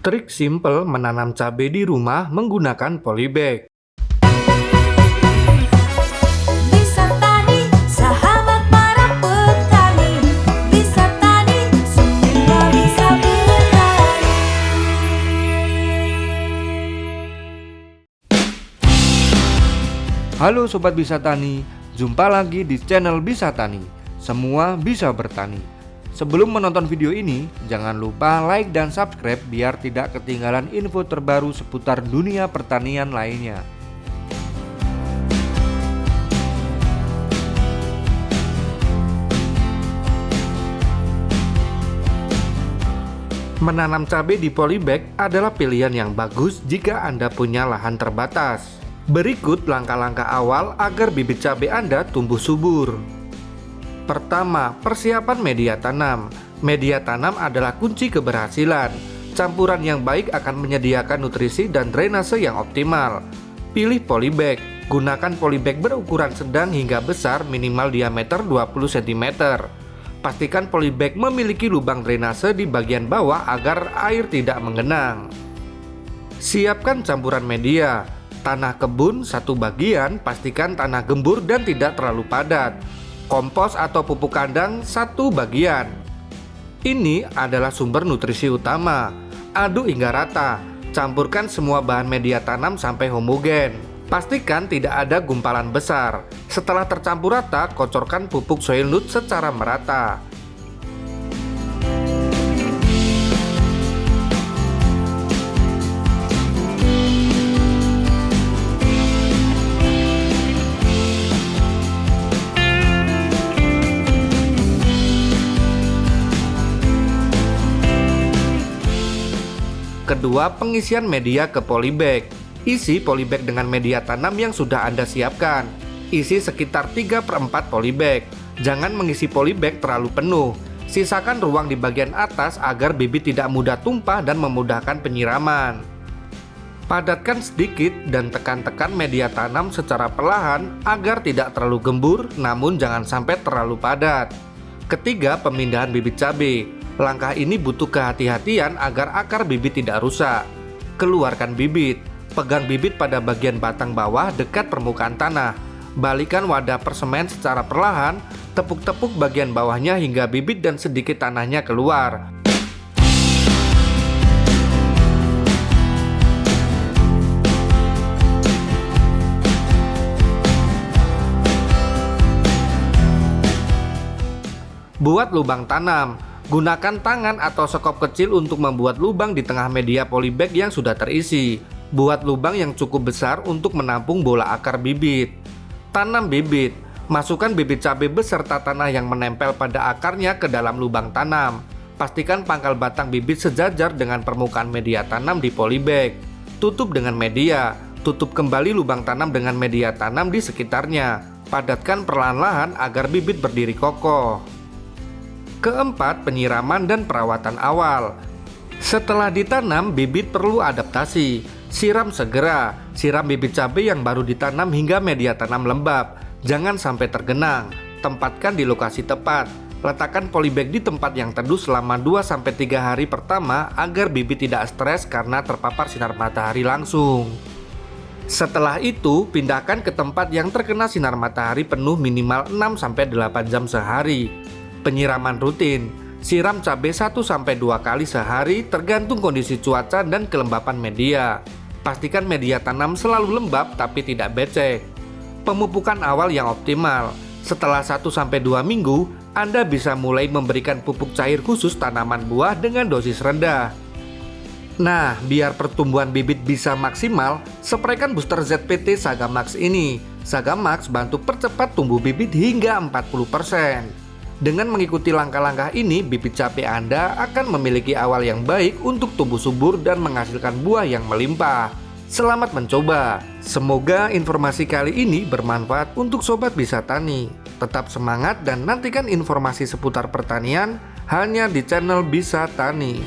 Trik simple menanam cabai di rumah menggunakan polybag. Bisa tani, sahabat para petani. Bisa tani, semua bisa bertani. Halo Sobat Bisa Tani, jumpa lagi di channel Bisa Tani. Semua bisa bertani. Sebelum menonton video ini, jangan lupa like dan subscribe biar tidak ketinggalan info terbaru seputar dunia pertanian lainnya. Menanam cabai di polybag adalah pilihan yang bagus jika Anda punya lahan terbatas. Berikut langkah-langkah awal agar bibit cabai Anda tumbuh subur. Pertama, persiapan media tanam. Media tanam adalah kunci keberhasilan. Campuran yang baik akan menyediakan nutrisi dan drainase yang optimal. Pilih polybag. Gunakan polybag berukuran sedang hingga besar minimal diameter 20 cm. Pastikan polybag memiliki lubang drainase di bagian bawah agar air tidak menggenang. Siapkan campuran media. Tanah kebun satu bagian, pastikan tanah gembur dan tidak terlalu padat. Kompos atau pupuk kandang satu bagian. Ini adalah sumber nutrisi utama. Aduk hingga rata. Campurkan semua bahan media tanam sampai homogen. Pastikan tidak ada gumpalan besar. Setelah tercampur rata, kocorkan pupuk soil nut secara merata. Kedua, pengisian media ke polybag. Isi polybag dengan media tanam yang sudah Anda siapkan. Isi sekitar 3/4 polybag. Jangan mengisi polybag terlalu penuh. Sisakan ruang di bagian atas agar bibit tidak mudah tumpah dan memudahkan penyiraman. Padatkan sedikit dan tekan-tekan media tanam secara perlahan agar tidak terlalu gembur, namun jangan sampai terlalu padat. Ketiga, pemindahan bibit cabai. Langkah ini butuh kehati-hatian agar akar bibit tidak rusak. Keluarkan bibit. Pegang bibit pada bagian batang bawah dekat permukaan tanah. Balikan wadah persemen secara perlahan. Tepuk-tepuk bagian bawahnya hingga bibit dan sedikit tanahnya keluar. Buat lubang tanam. Gunakan tangan atau sekop kecil untuk membuat lubang di tengah media polybag yang sudah terisi. Buat lubang yang cukup besar untuk menampung bola akar bibit. Tanam bibit. Masukkan bibit cabai beserta tanah yang menempel pada akarnya ke dalam lubang tanam. Pastikan pangkal batang bibit sejajar dengan permukaan media tanam di polybag. Tutup dengan media. Tutup kembali lubang tanam dengan media tanam di sekitarnya. Padatkan perlahan-lahan agar bibit berdiri kokoh. Keempat, penyiraman dan perawatan awal. Setelah ditanam, bibit perlu adaptasi. Siram segera. Siram bibit cabai yang baru ditanam hingga media tanam lembab. Jangan sampai tergenang. Tempatkan di lokasi tepat. Letakkan polybag di tempat yang teduh selama 2-3 hari pertama agar bibit tidak stres karena terpapar sinar matahari langsung. Setelah itu, pindahkan ke tempat yang terkena sinar matahari penuh minimal 6-8 jam sehari. Penyiraman rutin. Siram cabai 1-2 kali sehari tergantung kondisi cuaca dan kelembapan media. Pastikan media tanam selalu lembab tapi tidak becek. Pemupukan awal yang optimal. Setelah 1-2 minggu, Anda bisa mulai memberikan pupuk cair khusus tanaman buah dengan dosis rendah. Nah, biar pertumbuhan bibit bisa maksimal, spraykan booster ZPT Saga Max ini. Saga Max bantu percepat tumbuh bibit hingga 40%. Dengan mengikuti langkah-langkah ini, bibit cabai Anda akan memiliki awal yang baik untuk tumbuh subur dan menghasilkan buah yang melimpah. Selamat mencoba. Semoga informasi kali ini bermanfaat untuk Sobat Bisa Tani. Tetap semangat dan nantikan informasi seputar pertanian hanya di channel Bisa Tani.